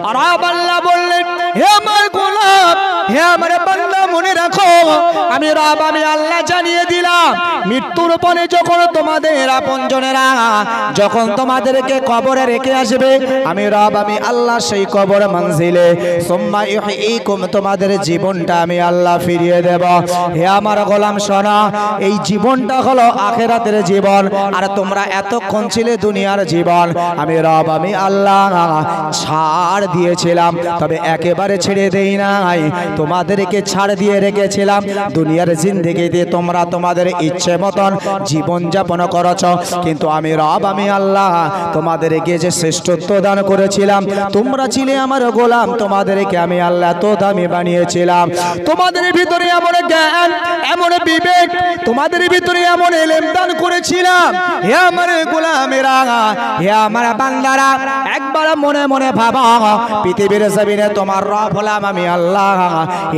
আর আল্লাহ বললেন, হে আমার গোলাম, হে আমার বান্দা, মনে রাখো আমি রব, আমি আল্লাহ জানিয়ে দিলাম, মৃত্যুর পরে যখন তোমাদের আপনজনেরা যখন তোমাদেরকে কবরে রেখে আসবে, আমি রব, আমি আল্লাহ সেই কবর মঞ্জিলে সুম্মা ইউহয়িকুম, তোমাদের জীবনটা আমি আল্লাহ ফিরিয়ে দেব। হে আমার গোলাম শোনো, এই জীবনটা হলো আখিরাতের জীবন, আর তোমরা এতক্ষণ ছিলে দুনিয়ার জীবন। আমি রব, আমি আল্লাহ ছাড় দিয়েছিলাম, তবে একেবারে ছেড়ে দেই নাই, তোমাদেরকে ছাড় দিয়ে রেখেছিলাম। দুনিয়ার জিন্দেগিতে তোমরা তোমাদের ইচ্ছে মতন জীবন যাপন করেছ, কিন্তু আমি রব, আমি আল্লাহ তোমাদেরকে যে শ্রেষ্ঠত্ব দান করেছিলাম, তোমরা ছিলে আমার গোলাম, তোমাদেরকে আমি আল্লাহ তো দামি বানিয়েছিলাম। তোমাদের ভিতরে এমন জ্ঞান, এমন বিবেক, তোমাদের ভিতরে এমন ইলম দান করেছিলাম। হে আমার গোলামেরা, হে আমার বান্দারা, একবার মনে মনে ভাবা, পৃথিবীর জমিনে তোমার রব হলাম আমি আল্লাহ,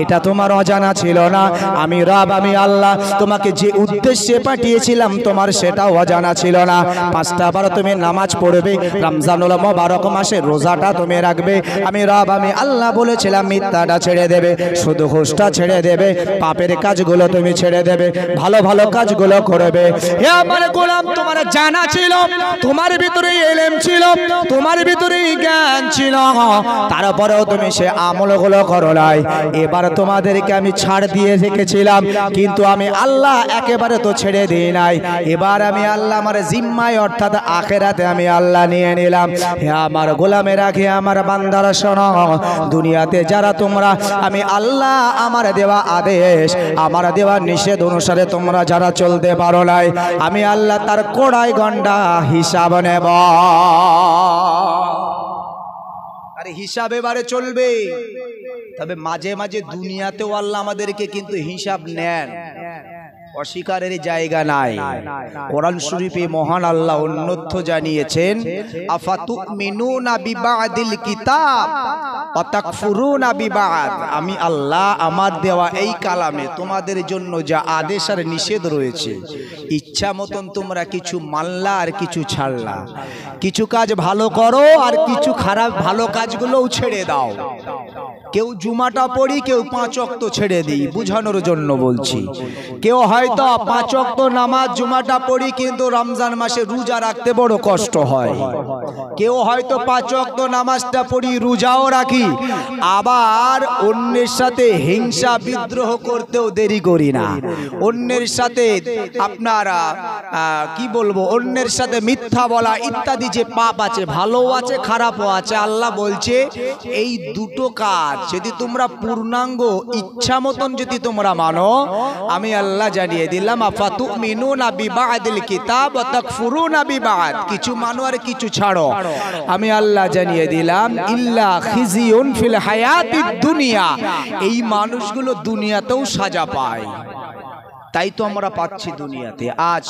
এটা তোমার অজানা ছিল না। আমি রব, আমি আল্লাহ তোমাকে যে উদ্দেশ্যে পাঠিয়েছিলাম তোমার সেটাও অজানা ছিল না। 5টা বার তুমি নামাজ পড়বে, রমজানুল মুবারক মাসে রোজাটা তুমি রাখবে, আমি রব, আমি আল্লাহ বলেছিলাম মিথ্যাটা ছেড়ে দেবে, শুধু ঘুষটা ছেড়ে দেবে, পাপের কাজগুলো তুমি ছেড়ে দেবে, ভালো ভালো কাজগুলো করবে। হে আমার গোলাম, তোমার জানা ছিল, তোমার ভিতরে ইলম ছিল, তোমার ভিতরে জ্ঞান ছিল, তারপরেও তুমি সে আমলগুলো করো নাই। এবার তোমাদেরকে আমি ছাড় দিয়ে রেখেছিলাম, কিন্তু আমি আল্লাহ একেবারে তো ছেড়ে দিই নাই। এবার আমি আল্লাহ আমার জিম্মায় অর্থাৎ আখিরাতে আমি আল্লাহ নিয়ে নিলাম। হে আমার গোলামেরা, হে আমার বান্দারা শোনো, দুনিয়াতে যারা তোমরা আমি আল্লাহ আমার দেওয়া আদেশ, আমার দেওয়া নিষেধ অনুসারে তোমরা যারা চলতে পারো নাই, আমি আল্লাহ তার কোড়াই গন্ডা হিসাব নেব। আরে হিসাব এবারে চলবে, তবে মাঝে মাঝে দুনিয়াতেও আল্লাহ আমাদেরকে কিন্তু হিসাব নেন, অস্বীকারের জায়গা নাই। কোরআন শরীফে মহান আল্লাহ অন্যত্র জানিয়েছেন, আফাতুমিনুনা বিবাদিল কিতাব ওয়া তাকফুরুনা বিবাদ। আমি আল্লাহ আমার দেওয়া এই কালামে তোমাদের জন্য যা আদেশ আর নিষেধ রয়েছে, ইচ্ছা মতন তোমরা কিছু মানলা আর কিছু ছাড়লা, কিছু কাজ ভালো করো আর কিছু খারাপ ভালো কাজগুলোও ছেড়ে দাও। কেউ জুমাটা পড়ি, কেউ 5 ওয়াক্ত ছেড়ে দিই, বুঝানোর জন্য বলছি। কেউ হয়তো 5 ওয়াক্ত নামাজ জুমাটা পড়ি, কিন্তু রমজান মাসে রোজা রাখতে বড় কষ্ট হয়। কেউ হয়তো 5 ওয়াক্ত নামাজটা পড়ি, রোজাও রাখি, আবার অন্যের সাথে হিংসা বিদ্রোহ করতেও দেরি করি না। অন্যের সাথে আপনারা কি বলবো, অন্যের সাথে মিথ্যা বলা ইত্যাদি যে পাপ আছে, ভালো আছে খারাপও আছে, আল্লাহ বলছে এই দুটো কাজ যদি তোমরা পূর্ণাঙ্গ ইচ্ছা মতন যদি তোমরা মানো, আমি আল্লাহ জানিয়ে দিলাম, আফাতুমিনুনা বিবাদিল কিতাব ওয়া তাকফুরুনা বিবাদ, কিছু মানো আর কিছু ছাড়ো। আমি আল্লাহ জানিয়ে দিলাম, ইল্লা খিজিউন ফিল হায়াতিদ দুনিয়া, এই মানুষগুলো দুনিয়াতেও সাজা পায়। তাই তো আমরা পাচ্ছি দুনিয়াতে। আজ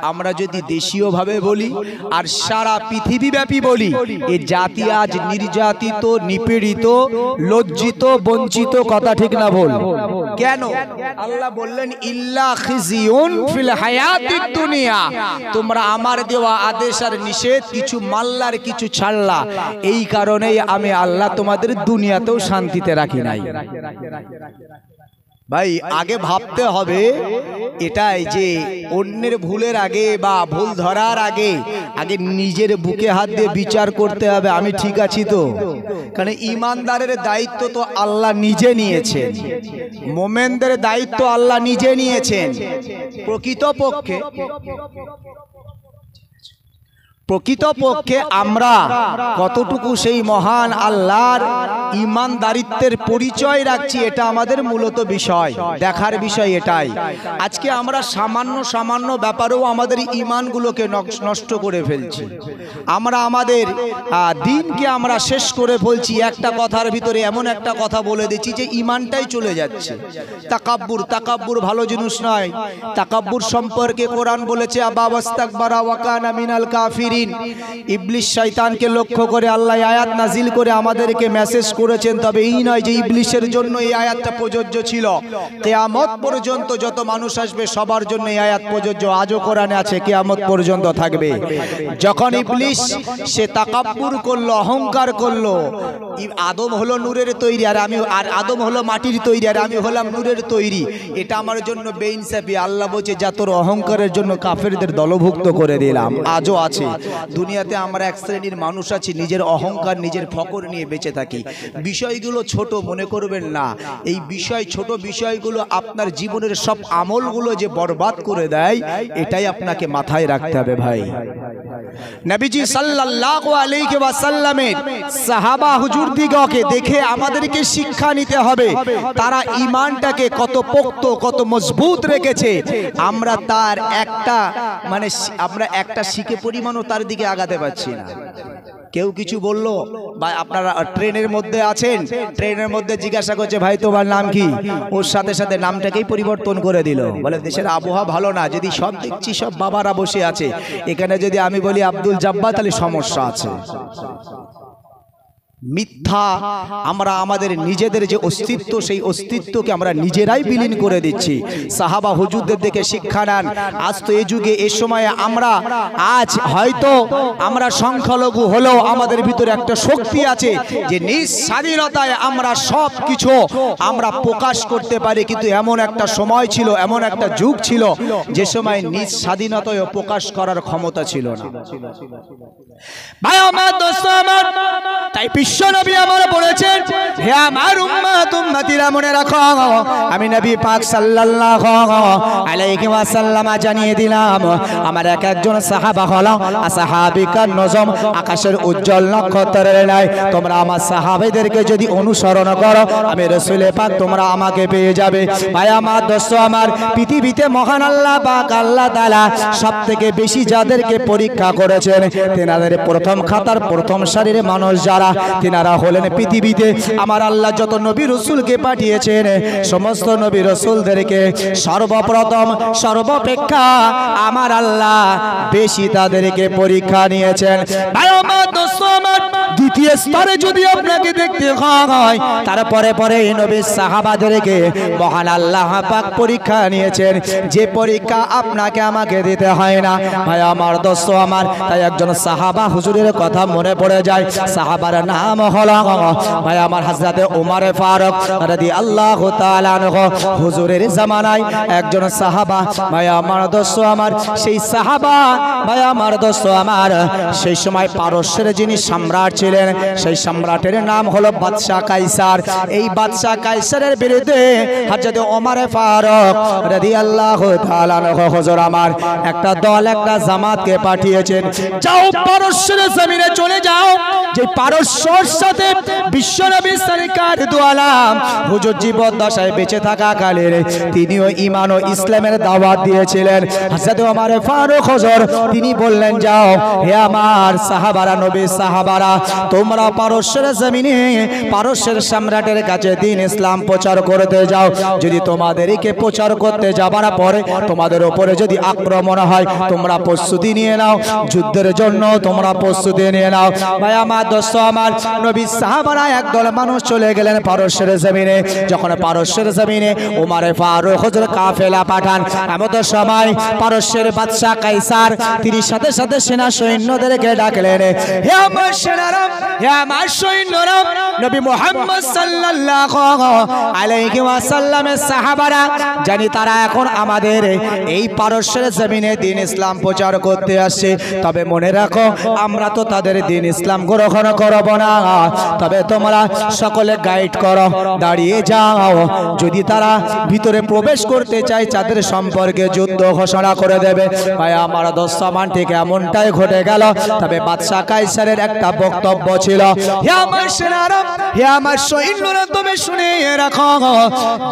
আমরা যদি দেশীয় ভাবে বলি আর সারা পৃথিবীব্যাপী বলি, এই জাতি আজ নির্যাতিত, নিপীড়িত, লজ্জিত, বঞ্চিত, কথা ঠিক না ভুল? কেন? আল্লাহ বললেন ইল্লা খিজিউন ফিল হায়াতিদ দুনিয়া, তোমরা আমার দেওয়া আদেশ আর নিষেধ কিছু মাল্লার কিছু ছাড়লা, এই কারণেই আমি আল্লাহ তোমাদের দুনিয়াতেও শান্তিতে রাখি নাই। ভাই আগে ভাবতে হবে এটাই যে অন্যের ভুলের আগে বা ভুল ধরার আগে আগে নিজের বুকে হাত দিয়ে বিচার করতে হবে, আমি ঠিক আছি তো? কারণ ইমানদারের দায়িত্ব তো আল্লাহ নিজে নিয়েছেন, মোমেনদের দায়িত্ব আল্লাহ নিজে নিয়েছেন। প্রকৃতপক্ষে আমরা কতটুকু সেই মহান আল্লাহর ইমানদারিত্বের পরিচয় রাখছি, এটা আমাদের মূলত বিষয়, দেখার বিষয় এটাই। আজকে আমরা সামান্য সামান্য ব্যাপারেও আমাদের ইমানগুলোকে নষ্ট করে ফেলছি, আমরা আমাদের দিনকে আমরা শেষ করে ফেলছি। একটা কথার ভিতরে এমন একটা কথা বলে দিচ্ছি যে ইমানটাই চলে যাচ্ছে। তাকাব্বুর ভালো জিনিস নয়। তাকাব্বুর সম্পর্কে কোরআন বলেছে, আবা ওয়াস্তাকবারা ওয়া কানা মিনাল কাফিরিন, দিন ইবলিস শয়তানকে লক্ষ্য করে আল্লাহ আয়াত নাজিল করে আমাদেরকে মেসেজ করেছেন। তবে এই নয় যে ইবলিসের জন্য এই আয়াতটা প্রযোজ্য ছিল, কিয়ামত পর্যন্ত যত মানুষ আসবে সবার জন্য এই আয়াত প্রযোজ্য। আজও কোরআনে আছে, কিয়ামত পর্যন্ত থাকবে। যখন ইবলিস সে তাকাব্বুর করলো, অহংকার করলো, আদম হলো নূরের তৈরি আর আদম হলো মাটির তৈরি আর আমি হলাম নূরের তৈরি, এটা আমার জন্য বেইনসাফি। আল্লাহ বলছে যা তোর অহংকারের জন্য কাফেরদের দলভুক্ত করে দিলাম। আজও আছে দুনিয়াতে আমরা এক শ্রেণীর মানুষ আছি নিজের অহংকার নিজের ফকর নিয়ে বেঁচে থাকি। বিষয়গুলো ছোট মনে করবেন না, এই ছোট বিষয়গুলো আপনার জীবনের সব আমলগুলো যে বরবাদ করে দেয়, এটাই আপনাকে মাথায় রাখতে হবে ভাই। নবীজি সাল্লাল্লাহু আলাইহি ওয়াসাল্লামের সাহাবা হুজুরদিগকে দেখে আমাদেরকে শিক্ষা নিতে হবে, তারা ঈমানটাকে কত পোক্ত কত মজবুত রেখেছে। আমরা তার আমরা একটা শিখে পরিমাণও তার দিকে আগাতে পারছি না। কেউ কিছু বললো বা আপনারা ট্রেনের মধ্যে আছেন, ট্রেনের মধ্যে জিজ্ঞাসা করছে ভাই তোমার নাম কি, ওর সাথে সাথে নামটাকেই পরিবর্তন করে দিল। বলে দেশের আবহাওয়া ভালো না, যদি সব দেখছি সব বাবারা বসে আছে, এখানে যদি আমি বলি আব্দুল জাব্বার তাহলে সমস্যা আছে। মিথ্যা, আমরা আমাদের নিজেদের যে অস্তিত্ব সেই অস্তিত্বকে আমরা নিজেরাই বিলীন করে দিচ্ছি। সাহাবা হুজুরদের দেখে শিক্ষা নেন। আজ তো এই যুগে এই সময়ে আজ হয়তো আমরা সংখ্যালঘু হলেও আমাদের ভিতরে একটা শক্তি আছে যে নিজ স্বাধীনতায় আমরা সব কিছু আমরা প্রকাশ করতে পারি। কিন্তু এমন একটা সময় ছিল, এমন একটা যুগ ছিল যে সময় নিজ স্বাধীনতায় প্রকাশ করার ক্ষমতা ছিল না। ভাই আমার দোস্ত আমার, তাই বিশ্বনবী আমার বলেছেন, হে আমার উম্মত উম্মতিরা মনে রাখো, আমি নবী পাক সাল্লাল্লাহু আলাইহি ওয়াসাল্লাম জানিয়ে দিলাম আমার একজন সাহাবা হলো আসহাবিকান নজম, আকাশের উজ্জ্বল নক্ষত্রের ন্যায়। তোমরা আমার সাহাবীদেরকে যদি অনুসরণ করো আমি রাসূল পাক তোমরা আমাকে পেয়ে যাবে। ভাই আমার দোস্ত আমার, পৃথিবীতে মহান আল্লাহ পাক আল্লাহ তাআলা সবথেকে বেশি যাদেরকে পরীক্ষা করেছেন, তেনাদের প্রথম খাতার প্রথম সারির মানুষ যারা, তেনারা হলেন পৃথিবীতে আমার আল্লাহ যত নবী রাসূলকে পাঠিয়েছেন, সমস্ত নবী রাসূলদেরকে সর্বপ্রথম সর্বাপেক্ষা আমার আল্লাহ বেশি তাদেরকে পরীক্ষা নিয়েছেন। ভাই আমার দোস্ত আমার, দ্বিতীয় স্তরে যদি আপনাকে দেখতে হয়, তারপরে পরে নবী সাহাবাদেরকে মহান আল্লাহ পাক পরীক্ষা নিয়েছেন, যে পরীক্ষা আপনাকে আমাকে দিতে হয় না। ভাই আমার দোস্ত আমার, তাই একজন সাহাবা হুজুরের কথা মনে পড়ে যায়। সাহাবার নাম হলো ভাই আমার হযরতে ওমর ফারুক রাদিয়াল্লাহু তাআলা আনহু। হুজুরের জামানায় একজন সাহাবা, ভাই আমার দোস্ত আমার, সেই সাহাবা ভাই আমার দোস্ত আমার, সেই সময় পারস্যের যিনি সম্রাট ছিলেন, সেই সম্রাটের নাম হলো বাদশাহ কাইসার। এই বাদশাহ কাইসারের বিরুদ্ধে হযরতে ওমর ফারুক রাদিয়াল্লাহু তাআলা আনহু হুজুর আমার একটা দল, একটা জামাতকে পাঠিয়েছেন, যাও পারস্যের জমিনে চলে যাও। যে পারস্যর সাথে বিশ্বনবী সরকার দু আলম হুজুর জীবদ্দশায় বেঁচে থাকাকালীন তিনিও ঈমান ও ইসলামের দাওয়াত দিয়েছিলেন। হযরত ওমর ফারুক হুজুর তিনি বললেন, যাও হে আমার সাহাবারা, নবী সাহাবারা, তোমরা পারস্যের জমিনে পারস্যের সম্রাটের কাছে দ্বীন ইসলাম প্রচার করতে যাও। যদি তোমাদেরকে প্রচার করতে যাবার পরে তোমাদের উপরে যদি আক্রমণ হয়, তোমরা প্রস্তুতি নিয়ে নাও, যুদ্ধের জন্য তোমরা প্রস্তুতি নিয়ে নাও। ভাই আমার দোস্ত আমার, নবী সাহাবারা একদল মানুষ চলে গেলেন পারস্যের জমিনে। যখন পারস্যের জমিনে ওমর ফারুক হুজুর কাফেলা পাঠান, এমন সময় পারস্যের বাদশা কাইসার তিনি সাথে সাথে সেনা সৈন্যদেরকে ডাকলেন, হে আমার সেনারা, হে আমার সৈন্যরা, নবী মুহাম্মদ সাল্লাল্লাহু আলাইহি ওয়াসাল্লামের সাহাবারা জানি তারা এখন আমাদের এই পারস্যের জমিনে দ্বীন ইসলাম প্রচার করতে আসছে। তবে মনে রাখো, আমরা তো তাদের দ্বীন ইসলাম গ্রহণ করব না। তবে তোমরা সকলে গাইড করো, দাঁড়িয়ে যাও। যদি তারা ভিতরে প্রবেশ করতে চায়, তাদের সম্পর্কে যুদ্ধ ঘোষণা করে দেবে। ভাই আমার দোস্তামান, ঠিক এমনটাই ঘটে গেল। তবে বাদশাহ কাইসারের একটা বক্তব্য ছিল, হে আমার সেনারা, হে আমার সৈন্যরা, তুমি শুনে রাখো,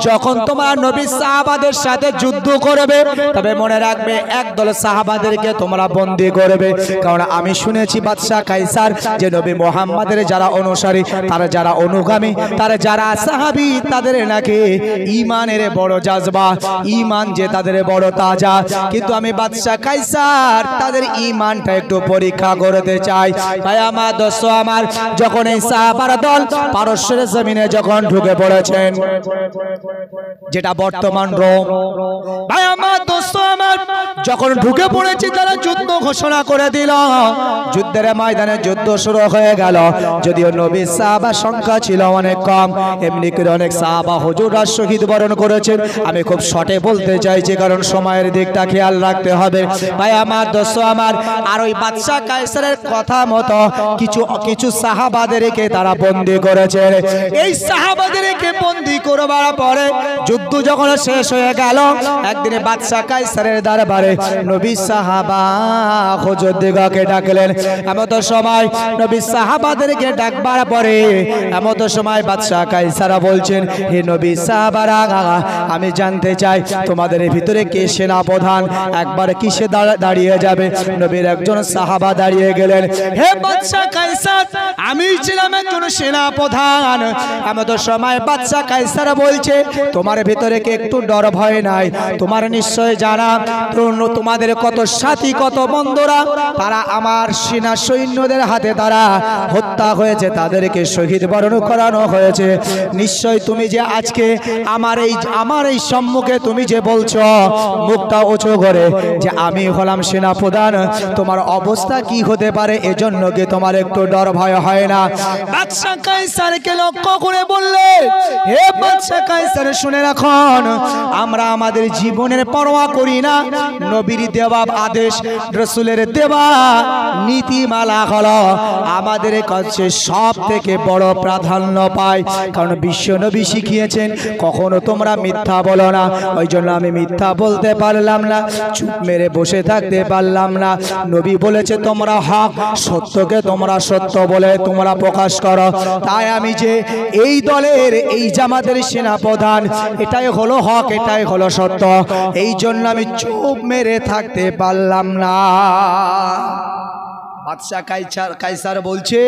যখন তোমার নবী সাহাবাদের সাথে যুদ্ধ করবে, তবে মনে রাখবে একদল সাহাবাদেরকে তোমরা বন্দী করবে। কারণ আমি শুনেছি বাদশাহ কাইসার যে নবী মুহাম্মাদের যারা অনুসারী, তারা যারা অনুগামী, তারা যারা সাহাবী, তাদের নাকি ঈমানের বড় জাজবা, ঈমান যে তাদের বড় তাজা। কিন্তু আমি বাদশা কায়সার তাদের ঈমানটা একটু পরীক্ষা করতে চাই। ভাই আমার দোস্ত আমার, যখন এই সাহাবার দল পারস্যের জমিনে যখন ঢুকে পড়েছেন, যেটা বর্তমান রোম, ভাই আমার দোস্ত আমার, যখন ঢুকে পড়েছে তারা যুদ্ধ ঘোষণা করে দিল। যুদ্ধের ময়দানে যুদ্ধ শুরু হয়ে গেল। যদিও নবী সাহাবা সংখ্যা ছিল অনেক কম, এমনি করে অনেক সাহাবা হুজুররা শহীদ বরণ করেছেন। আমি খুব শর্টে বলতে চাইছি, কারণ সময়ের দিকটা খেয়াল রাখতে হবে। ভাই আমার দোস্ত আমার, আর ওই বাদশা কায়সারের কথা মতো কিছু সাহাবাদেরকে তারা বন্দী করেছে। এই সাহাবাদেরকে বন্দী করবার পরে যুদ্ধ যখন শেষ হয়ে গেল, একদিনে বাদশা কায়সারের দরবারে নবী সাহাবা হুজুরদিগকে ডাকলেন। এমত সময় নবী সাহাবাদেরকে ডাকবার পরে এমত সময় বাদশা কায়সার বলছেন, হে নবী সাহাবারা, আমি জানতে চাই তোমাদের ভিতরে কে সেনা প্রধান, একবার কিসে দাঁড়িয়ে যাবে? নবীর একজন সাহাবা দাঁড়িয়ে গেলেন, হে বাদশা কায়সার, আমি ছিলাম একজন সেনা প্রধান। এমত সময় বাদশা কায়সার বলছে, তোমার ভিতরে কি একটু ডর ভয় নাই? তোমার নিশ্চয় জানা তোমাদের কত সাথী, কত বন্ধুরা, তারা আমার সেনা সৈন্যদের হাতে তারা হত্যা হয়েছে, তাদেরকে শহীদ বরণ করানো হয়েছে। নিশ্চয় তুমি যে আজকে আমার এই সম্মুখে তুমি যে বলছো মুখটা উঁচু করে যে আমি হলাম সেনা প্রধান, তোমার অবস্থা কি হতে পারে? এজন্য কি তোমার একটু ডর ভয় হয় না? বাদশা কায়সারকে লক্ষ্য করে বললে, হে বাদশা কায়সার, শুনে রাখুন, আমরা আমাদের জীবনের পরোয়া করি না। নবীর দেওয়া আদেশ, রাসূলের দেওয়া নীতিমালা হলো আমাদের কাছে সব থেকে বড় প্রাধান্য পায়। কারণ বিশ্ব নবী শিখিয়েছেন কখনো তোমরা মিথ্যা বলো না। ওই জন্য আমি মিথ্যা বলতে পারলাম না, চুপ মেরে বসে থাকতে পারলাম না। নবী বলেছে তোমরা হক, সত্যকে তোমরা সত্য বলে তোমরা প্রকাশ করো। তাই আমি যে এই দলের, এই জামাতের সেনা প্রধান, এটাই হলো হক, এটাই হলো সত্য। এই জন্য আমি চুপ মেরে থাকতে পারলাম না। বাদশা কায়সার বলছে,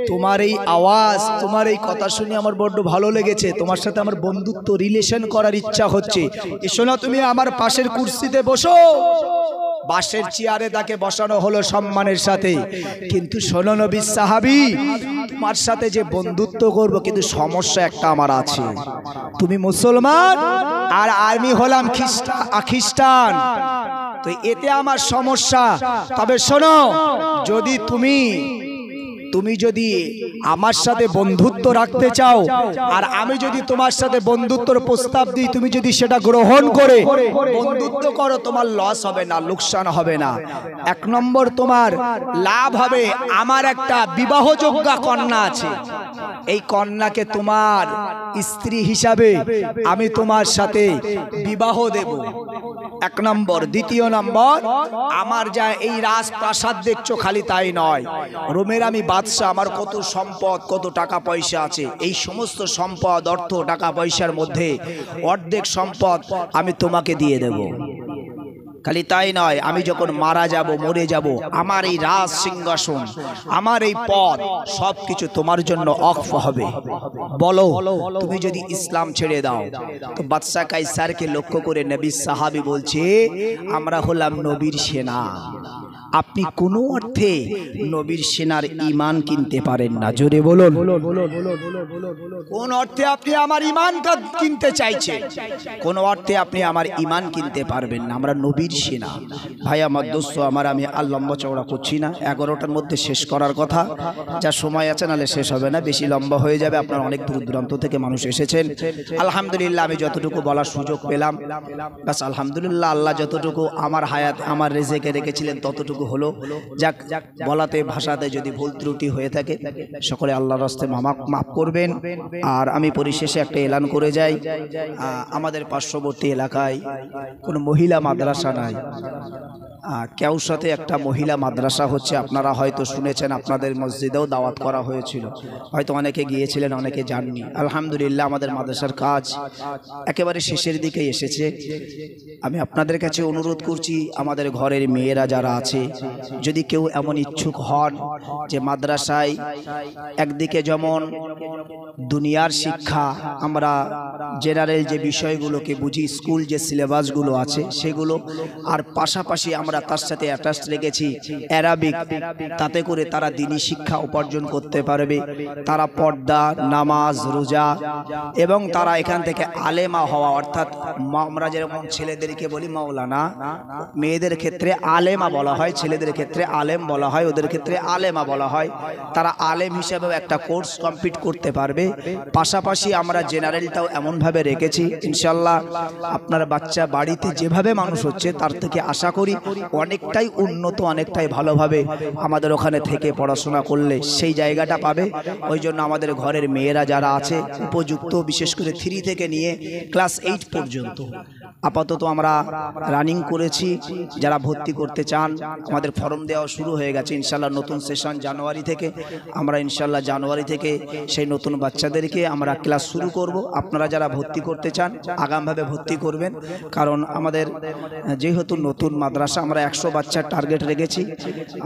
তোমার এই আওয়াজ, তোমার এই কথা শুনে আমার বড্ড ভালো লেগেছে, তোমার সাথে আমার বন্ধুত্ব রিলেশন করার ইচ্ছা হচ্ছে। এসো না, তুমি আমার পাশের কুরসিতে বসো। বাঁশের চেয়ারে তাকে বসানো হলো সম্মানের সাথে। কিন্তু শোনো নবী সাহাবী, তোমার সাথে যে বন্ধুত্ব করব, কিন্তু সমস্যা একটা আমার আছে। তুমি মুসলমান আর আমি হলাম খ্রিস্টান, তো এতে আমার সমস্যা। তবে শোনো, যদি তুমি যদি আমার সাথে বন্ধুত্ব রাখতে চাও, আর আমি যদি তোমার সাথে বন্ধুত্বর প্রস্তাব দিই, তুমি যদি সেটা গ্রহণ করে বন্ধুত্ব করো, তোমার লস হবে না, লোকসান হবে না। এক নম্বর তোমার লাভ হবে, আমার একটা বিবাহযোগ্য কন্যা আছে, এই কন্যাকে তোমার স্ত্রী হিসাবে আমি তোমার সাথে বিবাহ দেব, এক নম্বর। দ্বিতীয় নম্বর, আমার যা এই রাজপ্রাসাদ দেখছো, খালি তাই নয়, রোমের আমি বাদশা, আমার কত সম্পদ, কত টাকা পয়সা আছে, এই সমস্ত সম্পদ, অর্থ, টাকা পয়সার মধ্যে অর্ধেক সম্পদ আমি তোমাকে দিয়ে দেব। খালি তাই নয়, আমি যখন মারা যাব, মরে যাব, আমার এই রাজ সিংহাসন, আমার এই পদ, সবকিছু তোমার জন্য অক্ফ হবে। বলো, তুমি যদি ইসলাম ছেড়ে দাও। তো বাদশা কায়সারকে লক্ষ্য করে নবী সাহাবী বলছে, আমরা হলাম নবীর সেনা, আপনি কোনো অর্থে নবীর সেনার ঈমান কিনতে পারেন না। জোরে বলুন, কোন অর্থে আপনি আমার ঈমানটা কিনতে চাইছেন? কোন অর্থে আপনি আমার ঈমান কিনতে পারবেন না। আমরা নবীর সেনা। ভাই আমার দোস্ত আমার, আমি আর লম্বা চওড়া করছি না, 11টার মধ্যে শেষ করার কথা। যা সময় আছে, নাহলে শেষ হবে না, বেশি লম্বা হয়ে যাবে। আপনারা অনেক দূর দূরান্ত থেকে মানুষ এসেছেন। আলহামদুলিল্লাহ, আমি যতটুকু বলার সুযোগ পেলাম, বাস আলহামদুলিল্লাহ। আল্লাহ যতটুকু আমার হায়াত, আমার রেজেকে রেখেছিলেন, ততটুকু হলো। যাক, বলাতে ভাষাতে যদি ভুল ত্রুটি হয়ে থাকে, সকলে আল্লাহর রাস্তায় মাফ করবেন। আর আমি পরিশেষে একটা এলান করে যাই, আমাদের পার্শ্ববর্তী এলাকায় কোনো মহিলা মাদ্রাসা নাই। কেউসাতে একটা মহিলা মাদ্রাসা হচ্ছে, আপনারা হয়তো শুনেছেন, আপনাদের মসজিদেও দাওয়াত করা হয়েছিল, হয়তো অনেকে গিয়েছিলেন, অনেকে যাননি। আলহামদুলিল্লাহ আমাদের মাদ্রাসার কাজ একেবারে শেষের দিকে এসেছে। আমি আপনাদের কাছে অনুরোধ করছি, আমাদের ঘরের মেয়েরা যারা আছে, যদি কেউ এমন ইচ্ছুক হন যে মাদ্রাসায় একদিকে যেমন দুনিয়ার শিক্ষা, আমরা জেনারেল যে বিষয়গুলোকে বুঝি, স্কুল যে সিলেবাসগুলো আছে সেগুলো, আর পাশাপাশি আমরা তার সাথে অ্যাটাচ রেখেছি অ্যারাবিক, তাতে করে তারা দ্বীনি শিক্ষা উপার্জন করতে পারবে, তারা পর্দা, নামাজ, রোজা, এবং তারা এখান থেকে আলেমা হওয়া, অর্থাৎ আমরা যেরকম ছেলেদেরকে বলি মাওলানা, মেয়েদের ক্ষেত্রে আলেমা বলা হয়, ছেলেদের ক্ষেত্রে আলেম বলা হয়, ওদের ক্ষেত্রে আলেমা বলা হয়। তারা আলেম হিসেবেও একটা কোর্স কমপ্লিট করতে পারবে। পাশাপাশি আমরা জেনারেলটাও এমনভাবে রেখেছি, ইনশাল্লাহ আপনার বাচ্চা বাড়িতে যেভাবে মানুষ হচ্ছে তার থেকে আশা করি অনেকটাই উন্নত, অনেকটাই ভালোভাবে আমাদের ওখানে থেকে পড়াশোনা করলে সেই জায়গাটা পাবে। ওই জন্য আমাদের ঘরের মেয়েরা যারা আছে উপযুক্ত, বিশেষ করে 3 থেকে নিয়ে ক্লাস 8 পর্যন্ত আপাতত আমরা রানিং করেছি। যারা ভর্তি করতে চান আমাদের ফর্ম দেওয়া শুরু হয়ে গেছে। ইনশাল্লাহ নতুন সেশন জানুয়ারি থেকে, আমরা ইনশাল্লাহ জানুয়ারি থেকে সেই নতুন বাচ্চাদেরকে আমরা ক্লাস শুরু করব। আপনারা যারা ভর্তি করতে চান আগামভাবে ভর্তি করবেন, কারণ আমাদের যেহেতু নতুন মাদ্রাসা, আমরা 100 বাচ্চার টার্গেট রেখেছি।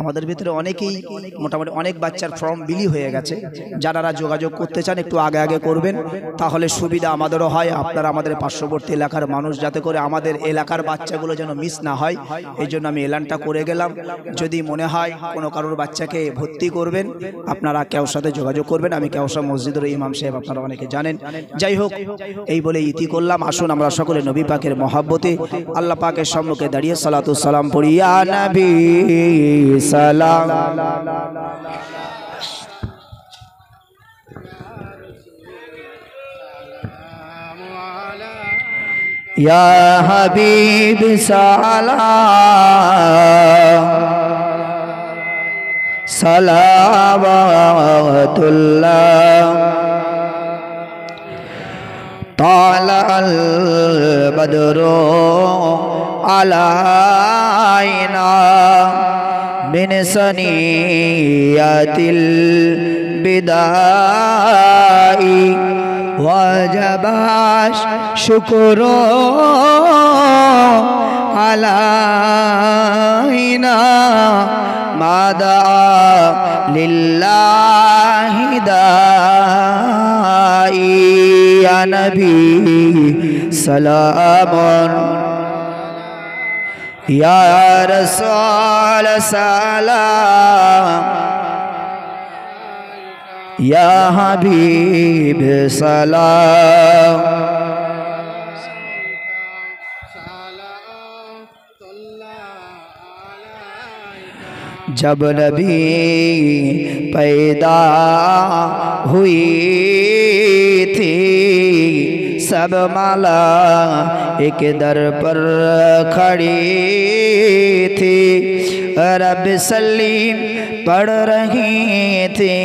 আমাদের ভিতরে অনেকেই, মোটামুটি অনেক বাচ্চার ফর্ম বিলি হয়ে গেছে। যারা যোগাযোগ করতে চান একটু আগে আগে করবেন, তাহলে সুবিধা আমাদেরও হয়, আপনারা আমাদের পার্শ্ববর্তী এলাকার মানুষ, যাতে করে আমাদের এলাকার বাচ্চাগুলো যেন মিস না হয়, এই জন্য আমি এলানটা করে গেলাম। যদি মনে হয় কোনো কারোর বাচ্চাকে ভর্তি করবেন, আপনারা কেউ সাথে যোগাযোগ করবেন। আমি কেউসা মসজিদের ইমাম সাহেব, আপনারা অনেকে জানেন। যাই হোক, এই বলে ইতি করলাম। আসুন আমরা সকলে নবী পাকের মহব্বতে আল্লাহ পাকের সম্মুখে দাঁড়িয়ে সালাতু সালাম পড়ি। ইয়া নবী সালাম, ইয়া হাবিব সালাম, সালাওয়াতুল্লাহ। তালাল বদরু আলাইনা মিন সানিয়াতিল বিদাই ওয়াজাবাশ শুকরু আলাইনা মাদা লিল্লাহি দাই। ইয়া নবী সালামুন, ইয়া রাসূল সালাম, ইয়া হাবিব সালাম। जब नबी पैदा हुई थी सब माला एक दर पर खड़ी थी, रब सलीम पढ़ रही थी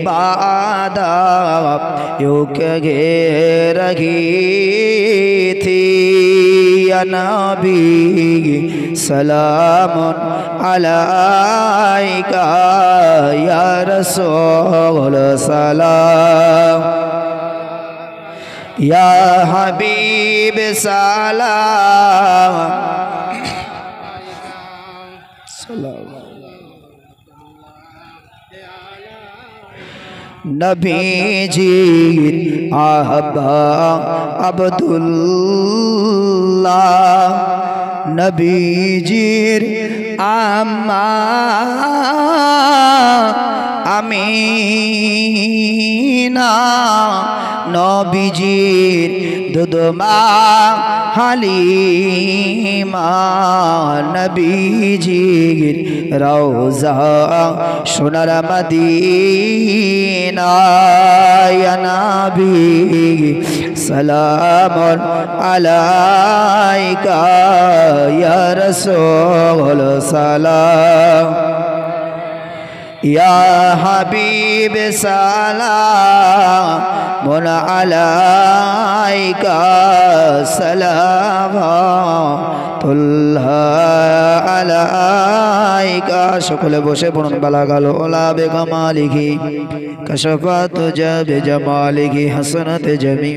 बादा यूं घेर रही थी। या नबी सलामुन अलैका या रसूल सलाम, या हबीब सलाम। नबी जी आबा अब्दुल्लाह, नबी जीर आम्मा आमीना, नबीजीर दुदमा हालिमा, नबीजीर रौजा सोनार मदीना। या नबी सलामुन अलैका या रसूल सलाम, या हबीब सलामुन अलैका सलावतुल्लाह মালাইকা সকলে বসে পড়ুন বালাগাল ওলা বেগমালিহি কাশাফাত জাবে জামালিহি হাসানাত জামি